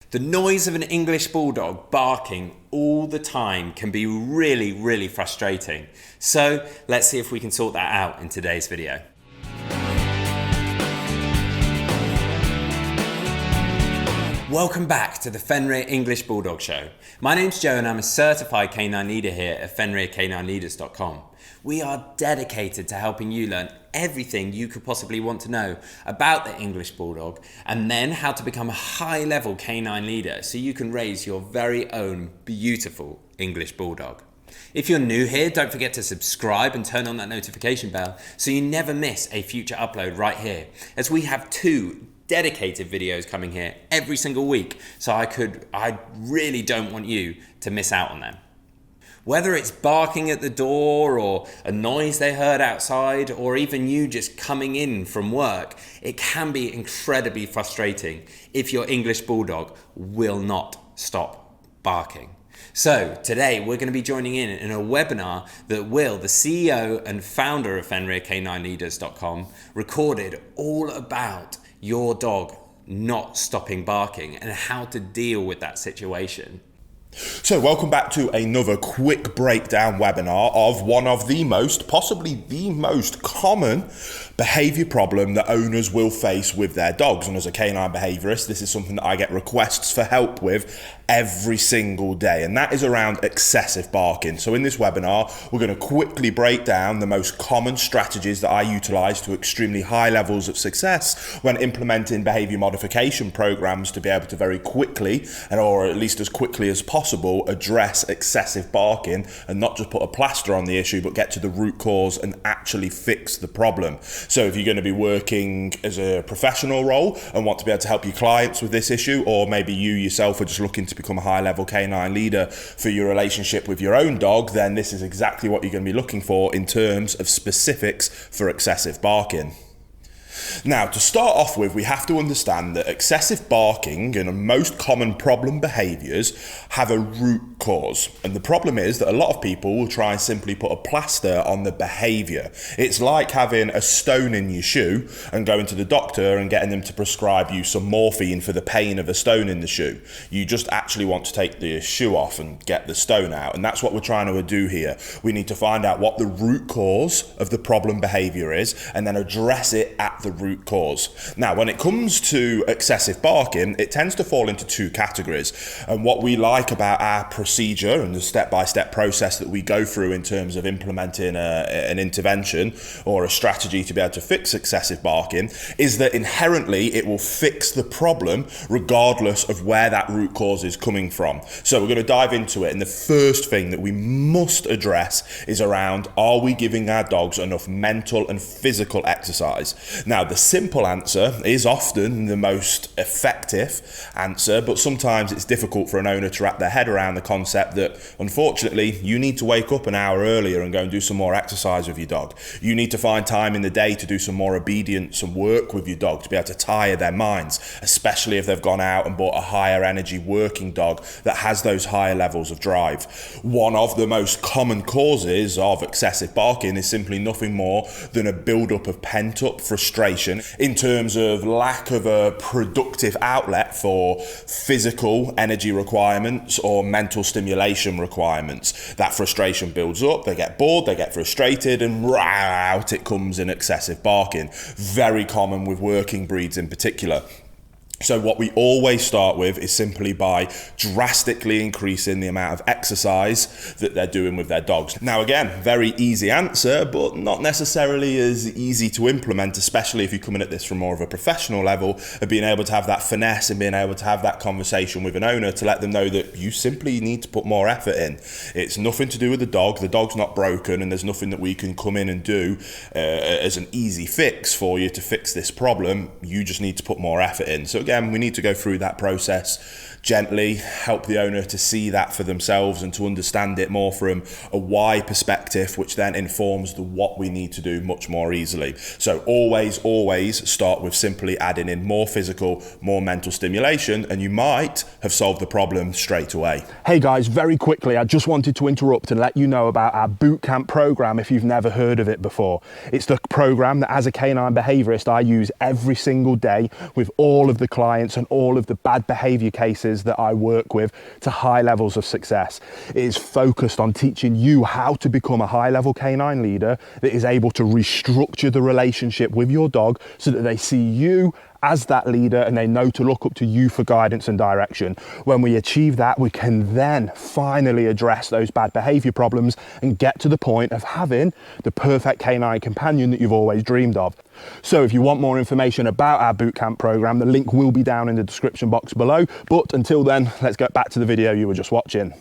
The noise of an English Bulldog barking all the time can be really frustrating. So let's see if we can sort that out in today's video. Welcome back to the Fenrir English Bulldog Show. My name's Joe and I'm a certified canine leader here at FenrirCanineLeaders.com. We are dedicated to helping you learn everything you could possibly want to know about the English Bulldog and then how to become a high-level canine leader so you can raise your very own beautiful English Bulldog. If you're new here, don't forget to subscribe and turn on that notification bell so you never miss a future upload right here, as we have 2 dedicated videos coming here every single week, so I really don't want you to miss out on them. Whether it's barking at the door or a noise they heard outside or even you just coming in from work, it can be incredibly frustrating if your English Bulldog will not stop barking. So today we're going to be joining in a webinar that Will, the CEO and founder of FenrirCanineLeaders.com, recorded all about your dog not stopping barking and how to deal with that situation. So welcome back to another quick breakdown webinar of one of the most, possibly the most common behaviour problem that owners will face with their dogs. And as a canine behaviourist, this is something that I get requests for help with every single day, and that is around excessive barking. So in this webinar, we're going to quickly break down the most common strategies that I utilise to extremely high levels of success when implementing behaviour modification programs to be able to very quickly, or at least as quickly as possible, address excessive barking and not just put a plaster on the issue, but get to the root cause and actually fix the problem. So if you're going to be working as a professional role and want to be able to help your clients with this issue, or maybe you yourself are just looking to become a high-level canine leader for your relationship with your own dog, then this is exactly what you're going to be looking for in terms of specifics for excessive barking. Now, to start off with, we have to understand that excessive barking and most common problem behaviours have a root cause. And the problem is that a lot of people will try and simply put a plaster on the behaviour. It's like having a stone in your shoe and going to the doctor and getting them to prescribe you some morphine for the pain of a stone in the shoe. You just actually want to take the shoe off and get the stone out. And that's what we're trying to do here. We need to find out what the root cause of the problem behaviour is and then address it at the root cause. Now, when it comes to excessive barking, it tends to fall into 2 categories. And what we like about our procedure and the step-by-step process that we go through in terms of implementing an intervention or a strategy to be able to fix excessive barking is that inherently it will fix the problem regardless of where that root cause is coming from. So we're going to dive into it, and the first thing that we must address is around, are we giving our dogs enough mental and physical exercise? Now, the simple answer is often the most effective answer, but sometimes it's difficult for an owner to wrap their head around the concept that, unfortunately, you need to wake up an hour earlier and go and do some more exercise with your dog. You need to find time in the day to do some more obedience and work with your dog to be able to tire their minds, especially if they've gone out and bought a higher energy working dog that has those higher levels of drive. One of the most common causes of excessive barking is simply nothing more than a build-up of pent-up frustration in terms of lack of a productive outlet for physical energy requirements or mental stimulation requirements. That frustration builds up, they get bored, they get frustrated, and out it comes in excessive barking. Very common with working breeds in particular. So what we always start with is simply by drastically increasing the amount of exercise that they're doing with their dogs. Now again, very easy answer, but not necessarily as easy to implement, especially if you come in at this from more of a professional level of being able to have that finesse and being able to have that conversation with an owner to let them know that you simply need to put more effort in. It's nothing to do with the dog's not broken, and there's nothing that we can come in and do as an easy fix for you to fix this problem. You just need to put more effort in. So again, we need to go through that process gently, help the owner to see that for themselves and to understand it more from a why perspective, which then informs the what we need to do much more easily. So always start with simply adding in more physical, more mental stimulation, and you might have solved the problem straight away. Hey guys, very quickly, I just wanted to interrupt and let you know about our bootcamp program if you've never heard of it before. It's the program that as a canine behaviourist I use every single day with all of the clients clients and all of the bad behavior cases that I work with to high levels of success. It is focused on teaching you how to become a high-level canine leader that is able to restructure the relationship with your dog so that they see you as that leader and they know to look up to you for guidance and direction. When we achieve that, we can then finally address those bad behavior problems and get to the point of having the perfect canine companion that you've always dreamed of. So if you want more information about our bootcamp program, the link will be down in the description box below. But until then, let's get back to the video you were just watching.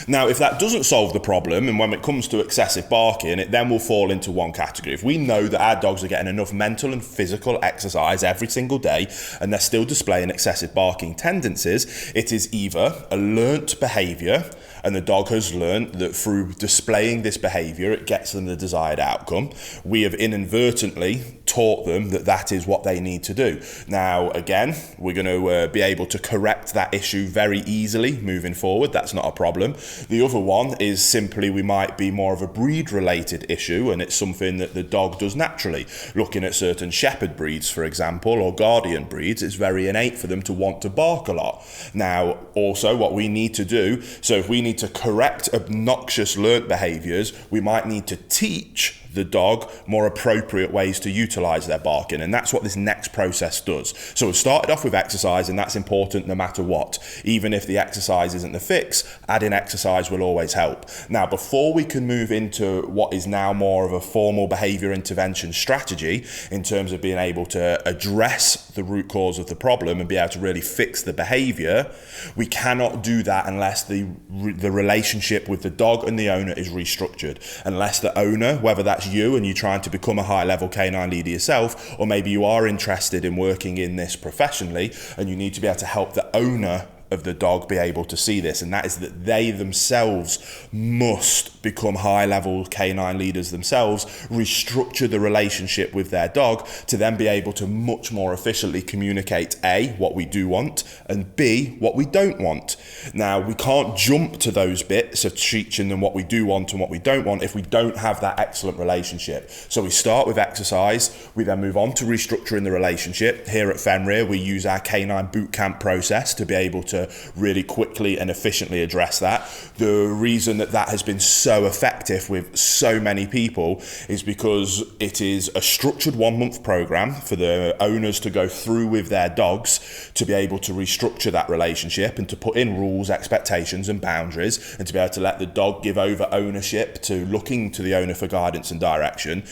Now, if that doesn't solve the problem, and when it comes to excessive barking, it then will fall into one category. If we know that our dogs are getting enough mental and physical exercise every single day, and they're still displaying excessive barking tendencies, it is either a learnt behaviour, and the dog has learnt that through displaying this behaviour, it gets them the desired outcome. We have inadvertently taught them that that is what they need to do. Now, again, we're going to be able to correct that issue very easily moving forward. That's not a problem. The other one is simply we might be more of a breed-related issue, and it's something that the dog does naturally. Looking at certain shepherd breeds, for example, or guardian breeds, it's very innate for them to want to bark a lot. Now, also what we need to do, so if we need to correct obnoxious learnt behaviours, we might need to teach the dog more appropriate ways to utilize their barking, and that's what this next process does. So we've started off with exercise, and that's important no matter what. Even if the exercise isn't the fix, adding exercise will always help. Now, before we can move into what is now more of a formal behavior intervention strategy in terms of being able to address the root cause of the problem and be able to really fix the behavior, we cannot do that unless the relationship with the dog and the owner is restructured. Unless the owner, whether that's you and you're trying to become a high-level canine leader yourself, or maybe you are interested in working in this professionally and you need to be able to help the owner of the dog be able to see this, and that is that they themselves must become high-level canine leaders themselves, restructure the relationship with their dog to then be able to much more efficiently communicate A, what we do want, and B, what we don't want. Now, we can't jump to those bits of teaching them what we do want and what we don't want if we don't have that excellent relationship. So we start with exercise, we then move on to restructuring the relationship. Here at Fenrir, we use our canine bootcamp process to be able to really quickly and efficiently address that. The reason that that has been so effective with so many people is because it is a structured 1 month program for the owners to go through with their dogs to be able to restructure that relationship and to put in rules, expectations and boundaries, and to be able to let the dog give over ownership to looking to the owner for guidance and direction.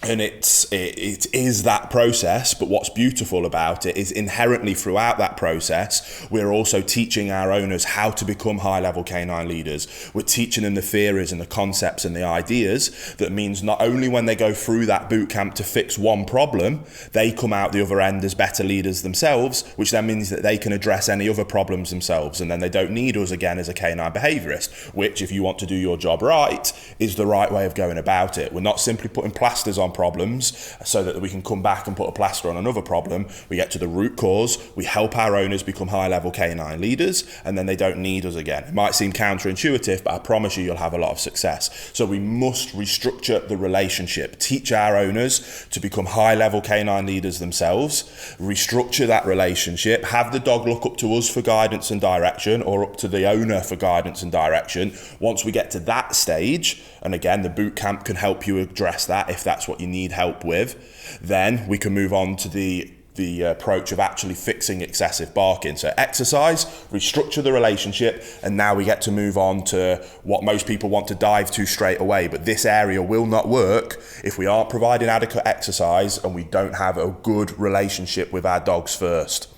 And it is that process, but what's beautiful about it is inherently throughout that process, we're also teaching our owners how to become high-level canine leaders. We're teaching them the theories and the concepts and the ideas. That means not only when they go through that boot camp to fix one problem, they come out the other end as better leaders themselves, which then means that they can address any other problems themselves, and then they don't need us again as a canine behaviourist, which, if you want to do your job right, is the right way of going about it. We're not simply putting plasters on problems so that we can come back and put a plaster on another problem. We get to the root cause, we help our owners become high-level canine leaders, and then they don't need us again. It might seem counterintuitive, but I promise you'll have a lot of success. So we must restructure the relationship, teach our owners to become high-level canine leaders themselves, restructure that relationship, have the dog look up to us for guidance and direction, or up to the owner for guidance and direction. Once we get to that stage, and again, the boot camp can help you address that if that's what you need help with, then we can move on to the approach of actually fixing excessive barking. So exercise, restructure the relationship, and now we get to move on to what most people want to dive to straight away. But this area will not work if we aren't providing adequate exercise and we don't have a good relationship with our dogs first.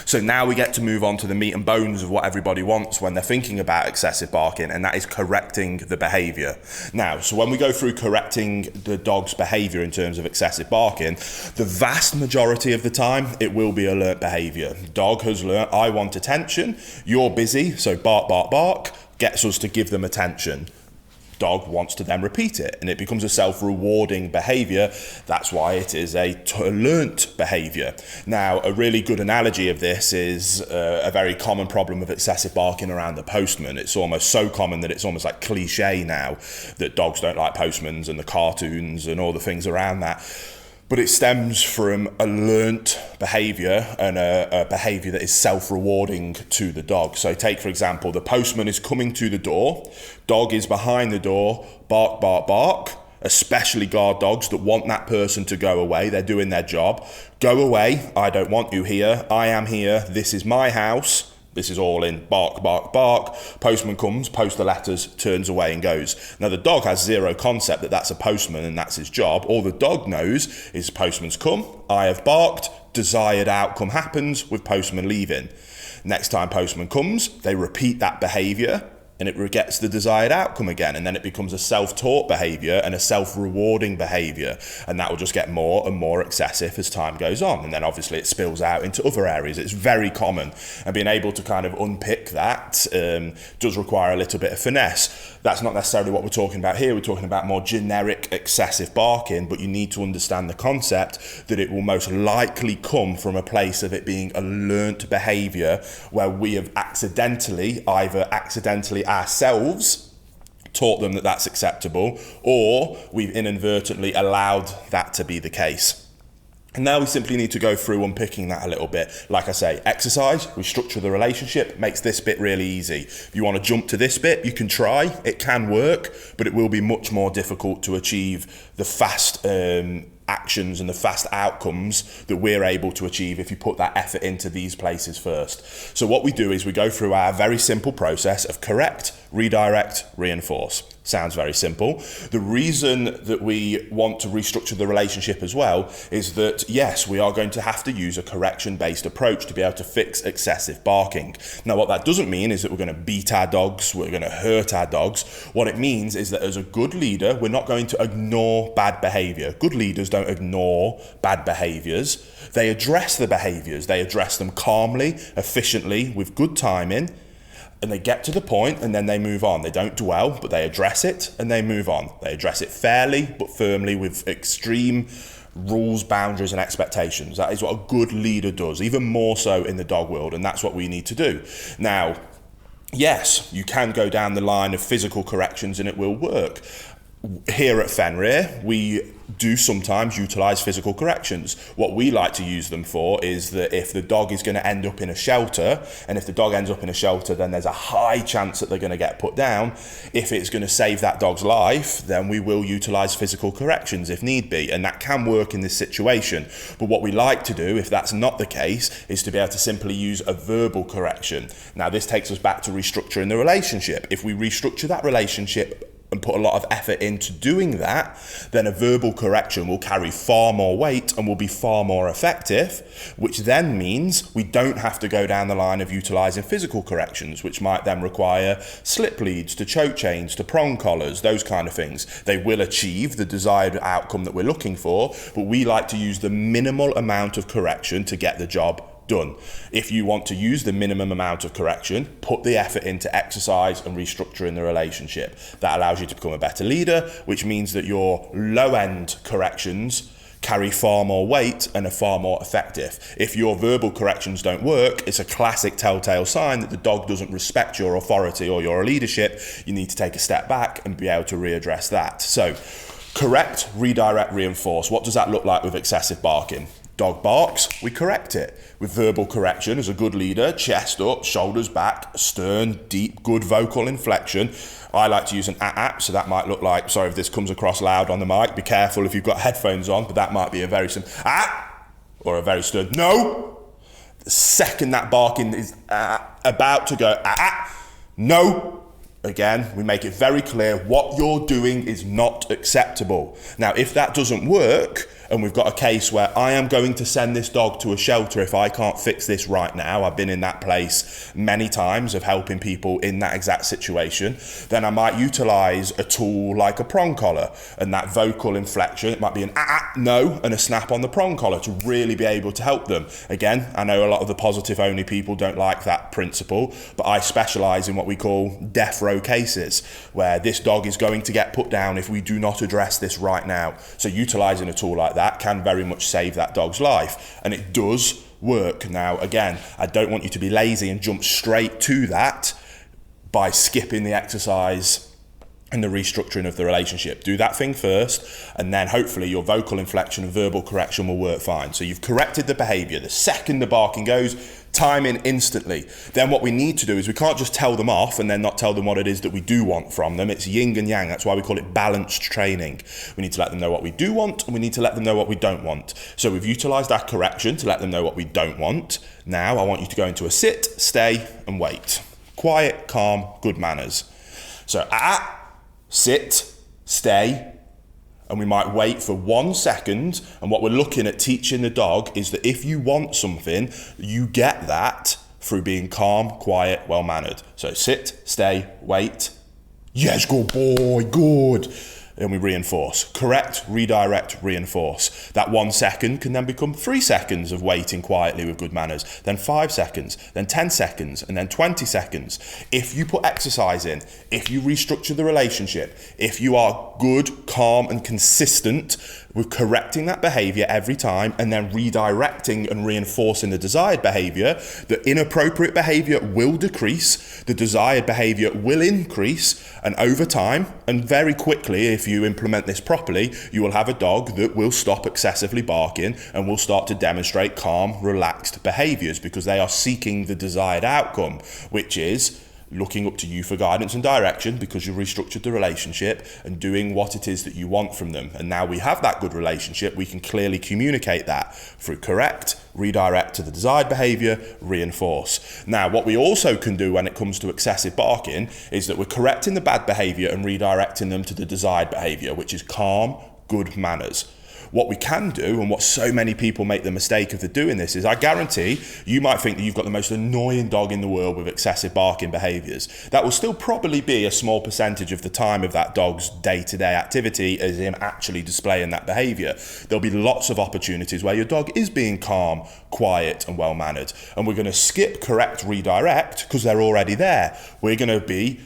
So now we get to move on to the meat and bones of what everybody wants when they're thinking about excessive barking, and that is correcting the behaviour. Now, so when we go through correcting the dog's behaviour in terms of excessive barking, the vast majority of the time, it will be alert behaviour. Dog has learnt, I want attention, you're busy, so bark, bark, bark, gets us to give them attention. Dog wants to then repeat it, and it becomes a self-rewarding behaviour. That's why it is a learnt behaviour. Now, a really good analogy of this is a very common problem of excessive barking around the postman. It's almost so common that it's almost like cliche now that dogs don't like postmans and the cartoons and all the things around that. but it stems from a learnt behaviour and a behaviour that is self-rewarding to the dog. So take, for example, the postman is coming to the door, dog is behind the door, bark, bark, bark, especially guard dogs that want that person to go away. They're doing their job. Go away, I don't want you here, I am here, this is my house. This is all in bark, bark, bark. Postman comes, posts the letters, turns away and goes. Now the dog has zero concept that that's a postman and that's his job. All the dog knows is postman's come, I have barked, desired outcome happens with postman leaving. Next time postman comes, they repeat that behaviour and it gets the desired outcome again. And then it becomes a self-taught behaviour and a self-rewarding behaviour. And that will just get more and more excessive as time goes on. And then obviously it spills out into other areas. It's very common. And being able to kind of unpick that does require a little bit of finesse. That's not necessarily what we're talking about here. We're talking about more generic excessive barking, but you need to understand the concept that it will most likely come from a place of it being a learnt behaviour where we have either accidentally ourselves taught them that that's acceptable, or we've inadvertently allowed that to be the case. And now we simply need to go through unpicking that a little bit. Like I say, exercise, restructure the relationship, makes this bit really easy. If you want to jump to this bit, you can try. It can work, but it will be much more difficult to achieve the fast actions and the fast outcomes that we're able to achieve if you put that effort into these places first. So what we do is we go through our very simple process of correct, redirect, reinforce. Sounds very simple. The reason that we want to restructure the relationship as well is that, yes, we are going to have to use a correction-based approach to be able to fix excessive barking. Now, what that doesn't mean is that we're going to beat our dogs, we're going to hurt our dogs. What it means is that as a good leader, we're not going to ignore bad behaviour. Good leaders don't ignore bad behaviours. They address the behaviours. They address them calmly, efficiently, with good timing. And they get to the point and then they move on. They don't dwell, but they address it and they move on. They address it fairly but firmly with extreme rules, boundaries and expectations. That is what a good leader does, even more so in the dog world, and that's what we need to do. Now, yes, you can go down the line of physical corrections and it will work. Here at Fenrir, we do sometimes utilise physical corrections. What we like to use them for is that if the dog is going to end up in a shelter, and if the dog ends up in a shelter, then there's a high chance that they're going to get put down. If it's going to save that dog's life, then we will utilise physical corrections if need be, and that can work in this situation. But what we like to do, if that's not the case, is to be able to simply use a verbal correction. Now, this takes us back to restructuring the relationship. If we restructure that relationship and put a lot of effort into doing that, then a verbal correction will carry far more weight and will be far more effective, which then means we don't have to go down the line of utilising physical corrections, which might then require slip leads to choke chains to prong collars, those kind of things. They will achieve the desired outcome that we're looking for, but we like to use the minimal amount of correction to get the job done. If you want to use the minimum amount of correction, put the effort into exercise and restructuring the relationship. That allows you to become a better leader, which means that your low-end corrections carry far more weight and are far more effective. If your verbal corrections don't work, it's a classic telltale sign that the dog doesn't respect your authority or your leadership. You need to take a step back and be able to readdress that. So, correct, redirect, reinforce. What does that look like with excessive barking? Dog barks, we correct it. With verbal correction, as a good leader, chest up, shoulders back, stern, deep, good vocal inflection. I like to use an so that might look like, sorry if this comes across loud on the mic, be careful if you've got headphones on, but that might be a very simple or a very stern no. The second that barking is about to go no. Again, we make it very clear what you're doing is not acceptable. Now, if that doesn't work, and we've got a case where I am going to send this dog to a shelter if I can't fix this right now, I've been in that place many times of helping people in that exact situation, then I might utilise a tool like a prong collar, and that vocal inflection, it might be an no and a snap on the prong collar to really be able to help them. Again, I know a lot of the positive only people don't like that principle, but I specialise in what we call death row cases, where this dog is going to get put down if we do not address this right now. So utilising a tool like that can very much save that dog's life, and it does work. Now, again, I don't want you to be lazy and jump straight to that by skipping the exercise and the restructuring of the relationship. Do that thing first, and then hopefully your vocal inflection and verbal correction will work fine. So you've corrected the behavior. The second the barking goes, time in instantly. Then what we need to do is we can't just tell them off and then not tell them what it is that we do want from them. It's yin and yang. That's why we call it balanced training. We need to let them know what we do want, and we need to let them know what we don't want. So we've utilized our correction to let them know what we don't want. Now I want you to go into a sit, stay, and wait. Quiet, calm, good manners. So sit, stay, and we might wait for 1 second. And what we're looking at teaching the dog is that if you want something, you get that through being calm, quiet, well-mannered. So sit, stay, wait. Yes, good boy, good. And we reinforce. Correct, redirect, reinforce. That 1 second can then become 3 seconds of waiting quietly with good manners, then 5 seconds, then 10 seconds, and then 20 seconds. If you put exercise in, if you restructure the relationship, if you are good, calm, and consistent with correcting that behavior every time and then redirecting and reinforcing the desired behavior, the inappropriate behavior will decrease, the desired behavior will increase, and over time, and very quickly, if you implement this properly, you will have a dog that will stop excessively barking and will start to demonstrate calm, relaxed behaviors because they are seeking the desired outcome, which is looking up to you for guidance and direction because you restructured the relationship and doing what it is that you want from them. And now we have that good relationship, we can clearly communicate that through correct, redirect to the desired behavior, reinforce. Now, what we also can do when it comes to excessive barking is that we're correcting the bad behavior and redirecting them to the desired behavior, which is calm, good manners. What we can do, and what so many people make the mistake of doing this, is I guarantee you might think that you've got the most annoying dog in the world with excessive barking behaviours. That will still probably be a small percentage of the time of that dog's day-to-day activity as in actually displaying that behaviour. There'll be lots of opportunities where your dog is being calm, quiet and well-mannered. And we're going to skip correct, redirect because they're already there. We're going to be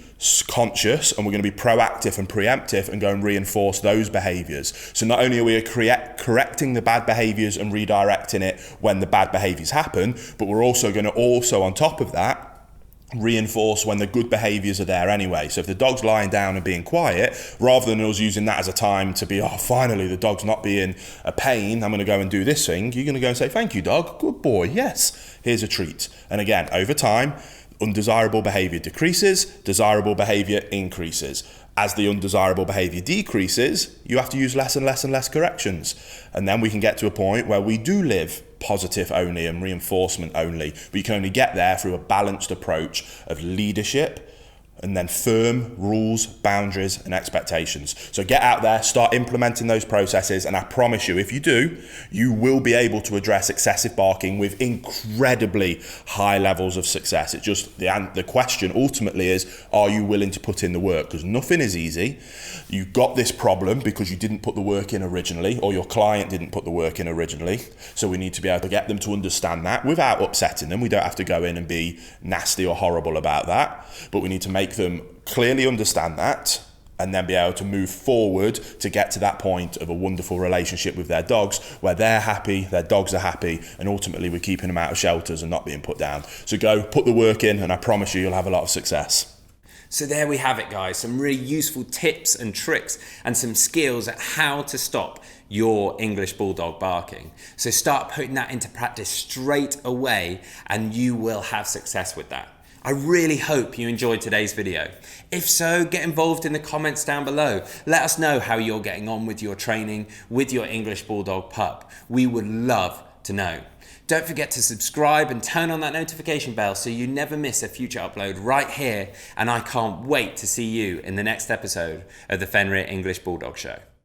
conscious and we're going to be proactive and preemptive and go and reinforce those behaviors. So not only are we correcting the bad behaviors and redirecting it when the bad behaviors happen, but we're also going to on top of that reinforce when the good behaviors are there anyway. So if the dog's lying down and being quiet, rather than us using that as a time to be, oh, finally the dog's not being a pain, I'm going to go and do this thing, you're going to go and say, thank you dog, good boy, yes, here's a treat. And again, over time, undesirable behavior decreases, desirable behavior increases. As the undesirable behavior decreases, you have to use less and less and less corrections. And then we can get to a point where we do live positive only and reinforcement only. But you can only get there through a balanced approach of leadership and then firm rules, boundaries and expectations. So get out there, start implementing those processes, and I promise you, if you do, you will be able to address excessive barking with incredibly high levels of success. It's just the question ultimately is, are you willing to put in the work? Because nothing is easy. You got this problem because you didn't put the work in originally, or your client didn't put the work in originally. So we need to be able to get them to understand that without upsetting them. We don't have to go in and be nasty or horrible about that, but we need to make them clearly understand that and then be able to move forward to get to that point of a wonderful relationship with their dogs where they're happy, their dogs are happy, and ultimately we're keeping them out of shelters and not being put down. So go put the work in and I promise you'll have a lot of success. So there we have it, guys, some really useful tips and tricks and some skills at how to stop your English Bulldog barking. So start putting that into practice straight away and you will have success with that. I really hope you enjoyed today's video. If so, get involved in the comments down below. Let us know how you're getting on with your training with your English Bulldog pup. We would love to know. Don't forget to subscribe and turn on that notification bell so you never miss a future upload right here. And I can't wait to see you in the next episode of the Fenrir English Bulldog Show.